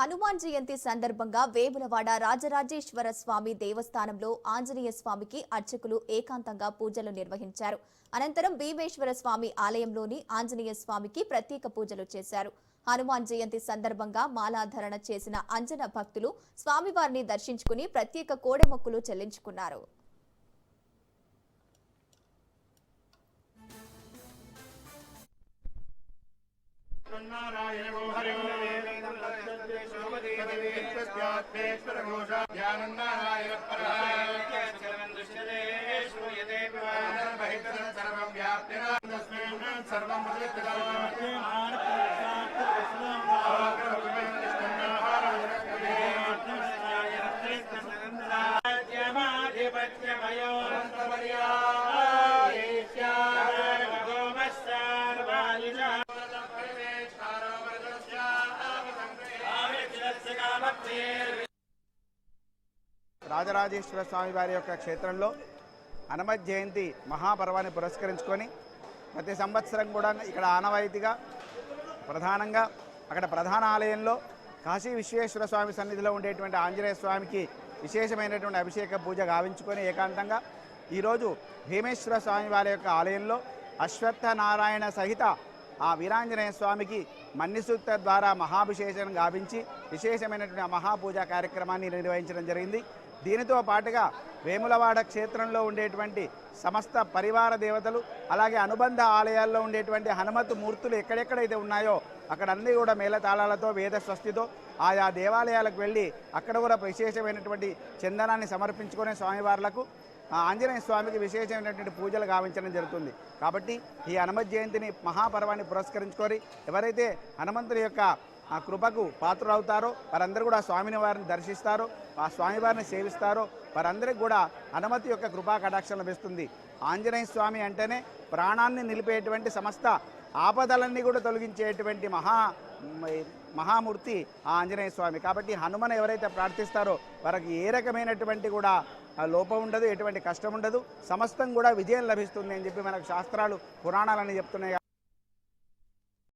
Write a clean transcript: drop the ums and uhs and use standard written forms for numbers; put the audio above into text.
హనుమాన్ జయంతి సందర్భంగా వేములవాడ రాజరాజేశ్వర స్వామి దేవస్థానంలో ఆంజనేయ స్వామికి అర్చకులు ఏకాంతంగా పూజలు నిర్వహించారు. అనంతరం భీమేశ్వర స్వామి ఆలయంలోని ఆంజనేయ స్వామికి ప్రత్యేక పూజలు చేశారు. హనుమాన్ జయంతి సందర్భంగా మాలాధరణ చేసిన అంజన భక్తులు స్వామివారిని దర్శించుకుని ప్రత్యేక కోడెమొక్కులు చెల్లించుకున్నారు. రాజరాజేశ్వర స్వామి వారి యొక్క క్షేత్రంలో హనుమత్ జయంతి మహాపర్వాన్ని పురస్కరించుకొని ప్రతి సంవత్సరం కూడా ఇక్కడ ఆనవాయితీగా ప్రధానంగా అక్కడ ప్రధాన ఆలయంలో కాశీ విశ్వేశ్వర స్వామి సన్నిధిలో ఉండేటువంటి ఆంజనేయ స్వామికి విశేషమైనటువంటి అభిషేక పూజ గావించుకొని ఏకాంతంగా ఈరోజు భీమేశ్వర స్వామి వారి యొక్క ఆలయంలో అశ్వత్థ నారాయణ సహిత ఆ వీరాంజనేయ స్వామికి మన్నిసూక్త ద్వారా మహాభిషేకం గావించి విశేషమైనటువంటి మహాపూజా కార్యక్రమాన్ని నిర్వహించడం జరిగింది. దీనితో పాటుగా వేములవాడ క్షేత్రంలో ఉండేటువంటి సమస్త పరివార దేవతలు అలాగే అనుబంధ ఆలయాల్లో ఉండేటువంటి హనుమత్ మూర్తులు ఎక్కడెక్కడైతే ఉన్నాయో అక్కడన్నీ కూడా మేళతాళాలతో వేద స్వస్తితో ఆయా దేవాలయాలకు వెళ్ళి అక్కడ కూడా విశేషమైనటువంటి చందనాన్ని సమర్పించుకునే స్వామివార్లకు ఆంజనేయ స్వామికి విశేషమైనటువంటి పూజలు గావించడం జరుగుతుంది. కాబట్టి ఈ హనుమత్ జయంతిని మహాపర్వాన్ని పురస్కరించుకొని ఎవరైతే హనుమంతుడి యొక్క ఆ కృపకు పాత్రులవుతారో వారందరూ కూడా స్వామిని వారిని దర్శిస్తారో ఆ స్వామివారిని సేవిస్తారో వారందరికీ కూడా హనుమతి యొక్క కృపా కటాక్షం లభిస్తుంది. ఆంజనేయ స్వామి అంటేనే ప్రాణాన్ని నిలిపేటువంటి సమస్త ఆపదలన్నీ కూడా తొలగించేటువంటి మహామూర్తి ఆ ఆంజనేయ స్వామి. కాబట్టి హనుమను ఎవరైతే ప్రార్థిస్తారో వారికి ఏ రకమైనటువంటి కూడా లోపం ఉండదు, ఎటువంటి కష్టం ఉండదు, సమస్తం కూడా విజయం లభిస్తుంది అని చెప్పి మనకు శాస్త్రాలు పురాణాలని చెప్తున్నాయి.